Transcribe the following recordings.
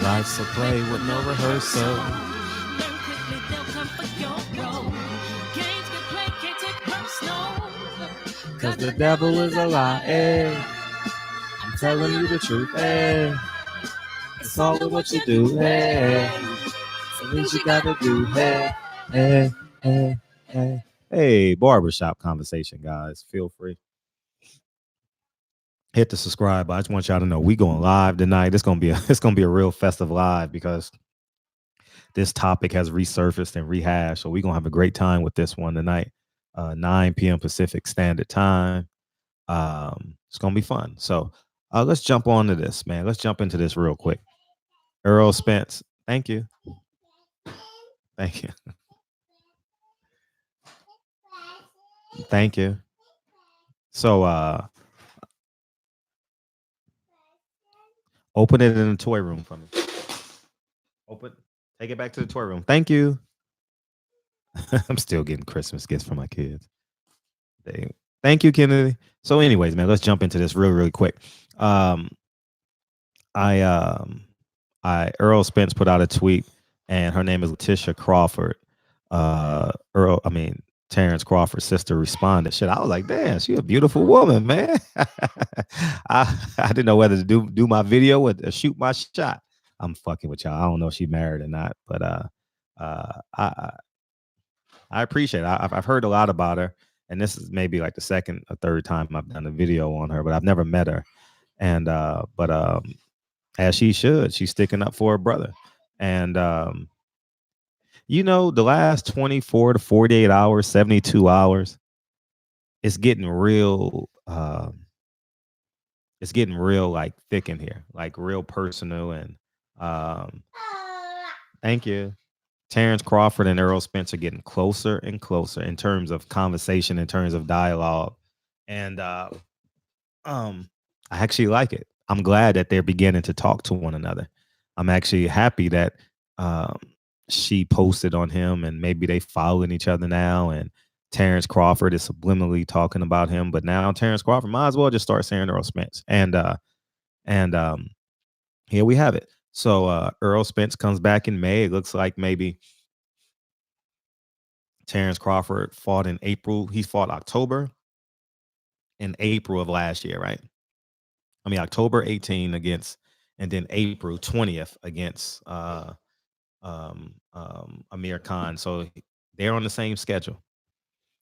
Life's a play with no rehearsal. Cause the devil is a lie. Hey. I'm telling you the truth. Hey. It's all of what you do. Hey. It's the things you gotta do. Hey. Hey. Hey. Hey. Hey, barbershop conversation, guys. Feel free. Hit the subscribe button. I just want y'all to know we going live tonight. It's gonna be a real festive live because this topic has resurfaced and rehashed. So we're gonna have a great time with this one tonight. 9 p.m. Pacific Standard Time. It's gonna be fun. So let's jump on to this, man. Let's jump into this real quick. Earl Spence, thank you. Thank you. Thank you. So open it in the toy room for me. Take it back to the toy room. Thank you. I'm still getting Christmas gifts from my kids. Thank you, Kennedy. So, anyways, man, let's jump into this really quick. Earl Spence put out a tweet, and her name is Letitia Crawford. Terrence Crawford's sister responded. Shit, I was like, damn, she a beautiful woman, man. I didn't know whether to do my video or shoot my shot. I'm fucking with y'all. I don't know if she's married or not, but I appreciate it. I've heard a lot about her, and this is maybe like the second or third time I've done a video on her, but I've never met her. And as she should, she's sticking up for her brother. And the last 24 to 48 hours, 72 hours, it's getting real. It's getting real, like, thick in here, like real personal. And thank you. Terrence Crawford and Earl Spence are getting closer and closer in terms of conversation, in terms of dialogue. And I actually like it. I'm glad that they're beginning to talk to one another. I'm actually happy that she posted on him, and maybe they following each other now. And Terrence Crawford is subliminally talking about him, but now Terrence Crawford might as well just start saying Earl Spence. And here we have it. So Earl Spence comes back in May. It looks like maybe Terrence Crawford fought in April. He fought October and April of last year, right? I mean, October 18 against, and then April 20th against Amir Khan. So they're on the same schedule,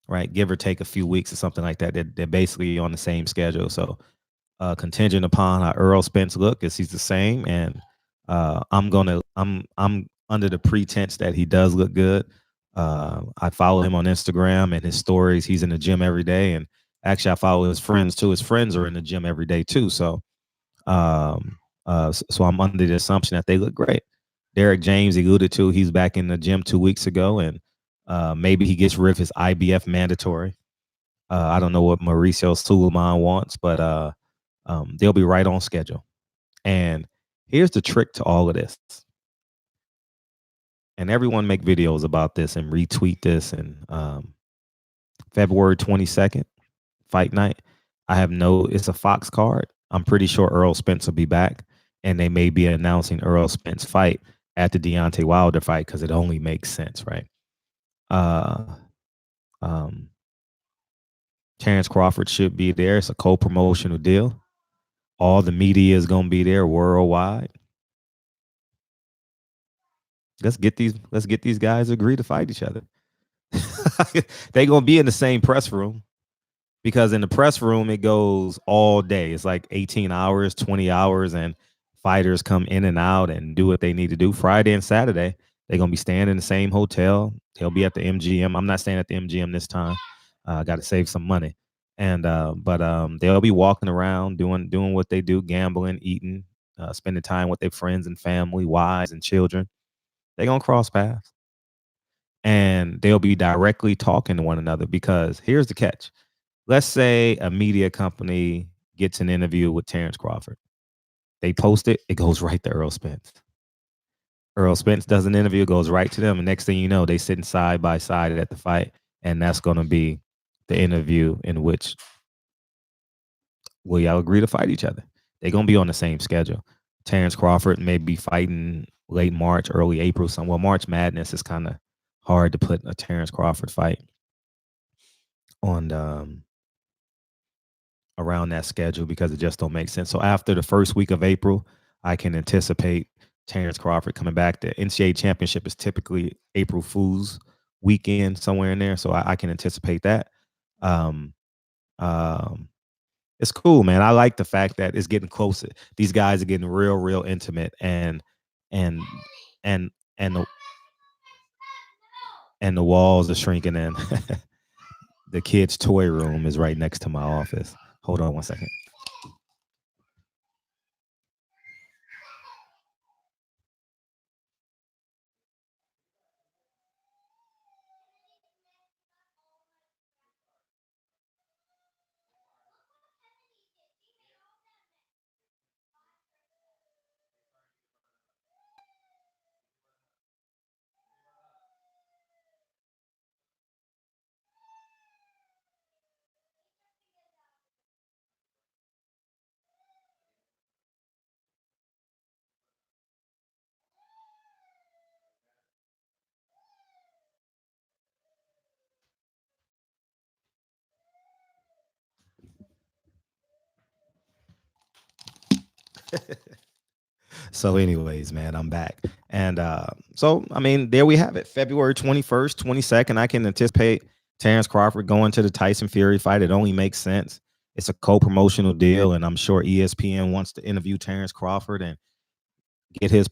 right? Give or take a few weeks or something like that. They're basically on the same schedule. So contingent upon how Earl Spence look, is he's the same. And I'm under the pretense that he does look good. I follow him on Instagram and his stories. He's in the gym every day. And actually, I follow his friends too. His friends are in the gym every day too. So I'm under the assumption that they look great. Derek James alluded to he's back in the gym 2 weeks ago, and maybe he gets rid of his IBF mandatory. I don't know what Mauricio Suleiman wants, but they'll be right on schedule. And here's the trick to all of this. And everyone make videos about this and retweet this. And February 22nd, fight night. It's a Fox card. I'm pretty sure Earl Spence will be back, and they may be announcing Earl Spence fight at the Deontay Wilder fight because it only makes sense, right? Terrence Crawford should be there. It's a co-promotional deal. All the media is gonna be there worldwide. Let's get these guys to agree to fight each other. They're gonna be in the same press room, because in the press room it goes all day. It's like 18 hours, 20 hours, and fighters come in and out and do what they need to do. Friday and Saturday, they're gonna be staying in the same hotel. They'll be at the MGM. I'm not staying at the MGM this time. I got to save some money. And but they'll be walking around doing what they do, gambling, eating, spending time with their friends and family, wives and children. They're gonna cross paths, and they'll be directly talking to one another. Because here's the catch: let's say a media company gets an interview with Terrence Crawford. They post it, it goes right to Earl Spence. Earl Spence does an interview, it goes right to them, and next thing you know, they sitting side by side at the fight, and that's going to be the interview in which will y'all agree to fight each other. They're going to be on the same schedule. Terrence Crawford may be fighting late March, early April. Well, March Madness is kind of hard to put a Terrence Crawford fight on around that schedule because it just don't make sense. So after the first week of April, I can anticipate Terrence Crawford coming back. The NCAA championship is typically April Fool's weekend, somewhere in there. So I can anticipate that. Um, um, it's cool, man. I like the fact that it's getting closer. These guys are getting real, real intimate, and and and the and the walls are shrinking in. The kids' toy room is right next to my office. Hold on one second. So, anyways, man, I'm back. And so, I mean, there we have it. February 21st, 22nd. I can anticipate Terrence Crawford going to the Tyson Fury fight. It only makes sense. It's a co-promotional deal, and I'm sure ESPN wants to interview Terrence Crawford and get his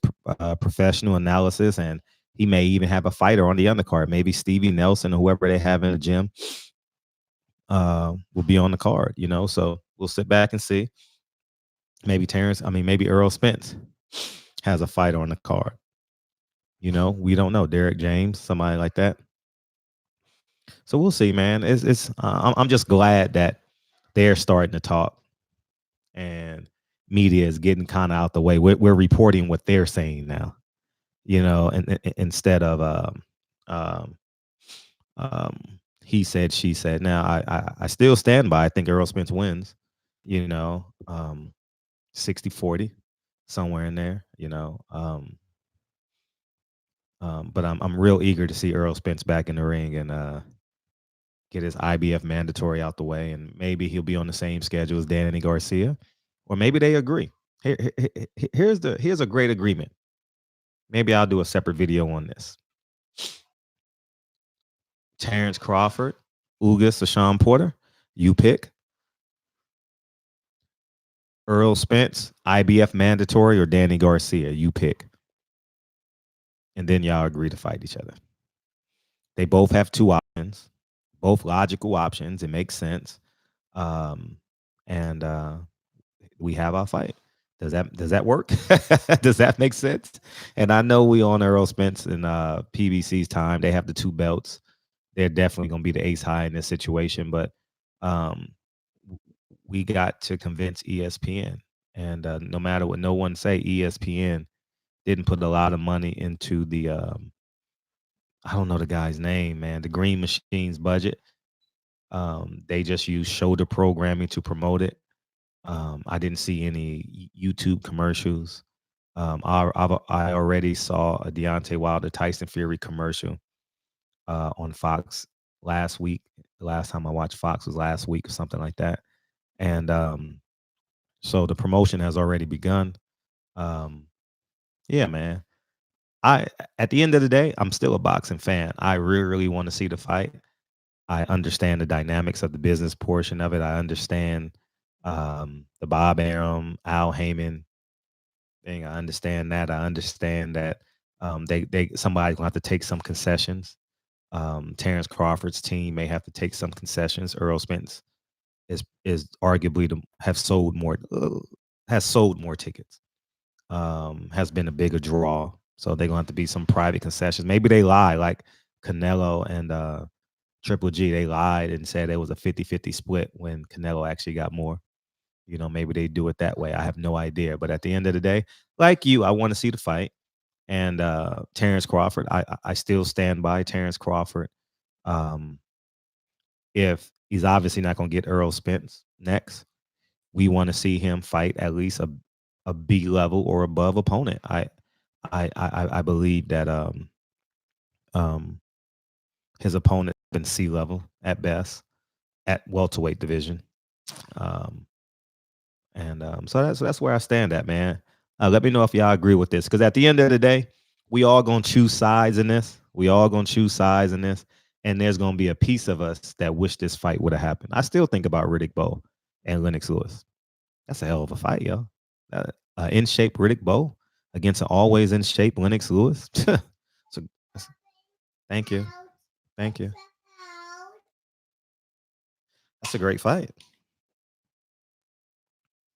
professional analysis. And he may even have a fighter on the undercard. Maybe Stevie Nelson or whoever they have in the gym will be on the card, you know? So we'll sit back and see. Maybe Earl Spence has a fight on the card. You know, we don't know. Derek James, somebody like that. So we'll see, man. I'm just glad that they're starting to talk and media is getting kind of out the way. We're reporting what they're saying now, you know, and instead of um, he said, she said. Now I still stand by. I think Earl Spence wins, you know, 60-40, somewhere in there, you know. But I'm real eager to see Earl Spence back in the ring and get his IBF mandatory out the way, and maybe he'll be on the same schedule as Danny Garcia, or maybe they agree. Here's a great agreement. Maybe I'll do a separate video on this. Terrence Crawford, Ugas, or Sean Porter, you pick. Earl Spence, IBF mandatory, or Danny Garcia, you pick. And then y'all agree to fight each other. They both have two options, both logical options. It makes sense. And we have our fight. Does that work? Does that make sense? And I know we on Earl Spence and PBC's time. They have the two belts. They're definitely going to be the ace high in this situation, but um, we got to convince ESPN. And no matter what no one say, ESPN didn't put a lot of money into the I don't know the guy's name, man. The Green Machine's budget. They just use shoulder programming to promote it. I didn't see any YouTube commercials. I already saw a Deontay Wilder Tyson Fury commercial on Fox last week. The last time I watched Fox was last week or something like that. And so the promotion has already begun. Um, yeah, man. I At the end of the day, I'm still a boxing fan. I really, really want to see the fight. I understand the dynamics of the business portion of it. I understand the Bob Arum, Al Heyman thing. I understand that. I understand that they somebody's gonna have to take some concessions. Terrence Crawford's team may have to take some concessions. Earl Spence is arguably has sold more tickets. Has been a bigger draw. So they're gonna have to be some private concessions. Maybe they lie like Canelo and Triple G. They lied and said it was a 50-50 split when Canelo actually got more. You know, maybe they do it that way. I have no idea. But at the end of the day, like you, I want to see the fight. And Terrence Crawford, I still stand by Terrence Crawford. Um, if he's obviously not going to get Earl Spence next, we want to see him fight at least a B level or above opponent. I believe that um his opponent been C level at best at welterweight division. Um, and so that's where I stand at, man. Let me know if y'all agree with this, because at the end of the day, we all gonna choose sides in this. We all gonna choose sides in this, and there's gonna be a piece of us that wish this fight would have happened. I still think about Riddick Bowe and Lennox Lewis. That's a hell of a fight, yo. In shape Riddick Bowe against an always in shape Lennox Lewis. so, thank you, thank you. That's a great fight.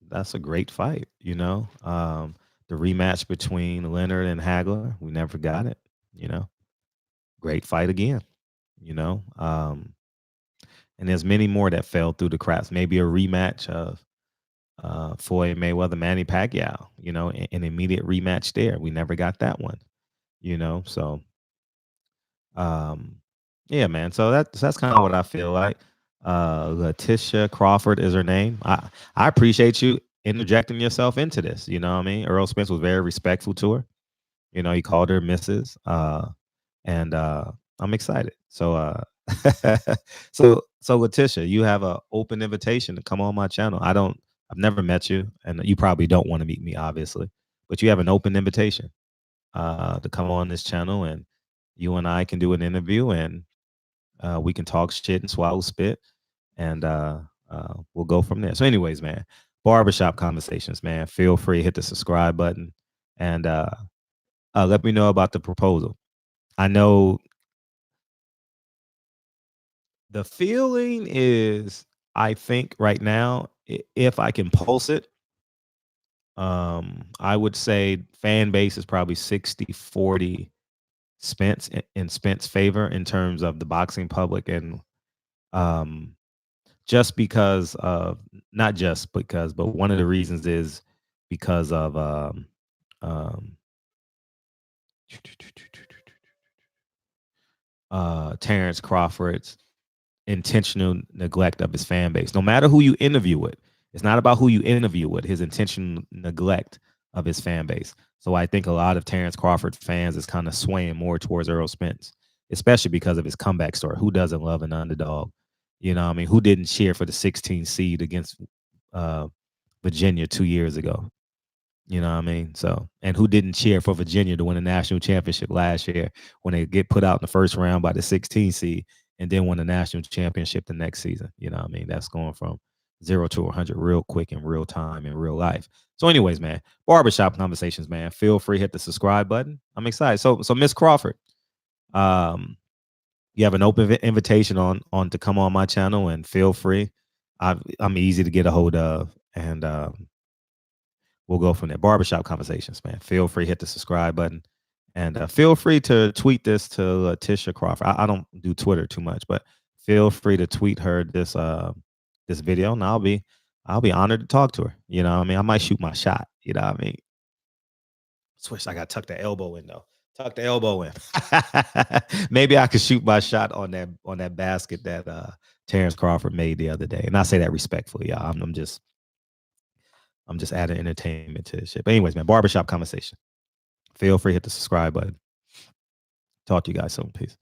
That's a great fight. The rematch between Leonard and Hagler, we never got it. You know, great fight again. You know, and there's many more that fell through the cracks. Maybe a rematch of Floyd Mayweather, Manny Pacquiao. An immediate rematch there. We never got that one. So yeah, man. So that's kind of what I feel like. Letitia Crawford is her name. I appreciate you interjecting yourself into this. You know what I mean? Earl Spence was very respectful to her. He called her Mrs. And I'm excited. So Letitia, you have an open invitation to come on my channel. I've never met you, and you probably don't want to meet me, obviously, but you have an open invitation to come on this channel, and you and I can do an interview, and we can talk shit and swallow spit, and we'll go from there. So, anyways, man, barbershop conversations, man. Feel free, hit the subscribe button, and let me know about the proposal. I know the feeling is, I think right now, if I can pulse it, I would say fan base is probably 60-40 Spence in Spence favor in terms of the boxing public, and just because of, not just because, but one of the reasons is because of um, Terrence Crawford's intentional neglect of his fan base. No matter who you interview with, it's not about who you interview with, his intentional neglect of his fan base. So I think a lot of Terrence Crawford fans is kind of swaying more towards Earl Spence, especially because of his comeback story. Who doesn't love an underdog? I mean, who didn't cheer for the 16 seed against Virginia 2 years ago? You know what I mean? So, and who didn't cheer for Virginia to win a national championship last year when they get put out in the first round by the 16 seed and then won a national championship the next season? You know what I mean? That's going from 0 to 100 real quick in real time in real life. So, anyways, man, barbershop conversations, man. Feel free, hit the subscribe button. I'm excited. So Miss Crawford, you have an open invitation on to come on my channel, and feel free. I'm easy to get a hold of, and we'll go from there. Barbershop conversations, man. Feel free, hit the subscribe button, and feel free to tweet this to Letitia Crawford. I don't do Twitter too much, but feel free to tweet her this video, and I'll be honored to talk to her. You know what I mean? I might shoot my shot. You know what I mean? Switch. I got to tuck the elbow in though. Tuck the elbow in. Maybe I could shoot my shot on that basket that Terrence Crawford made the other day, and I say that respectfully, y'all. I'm just adding entertainment to this shit. But anyways, man, barbershop conversation. Feel free to hit the subscribe button. Talk to you guys soon. Peace.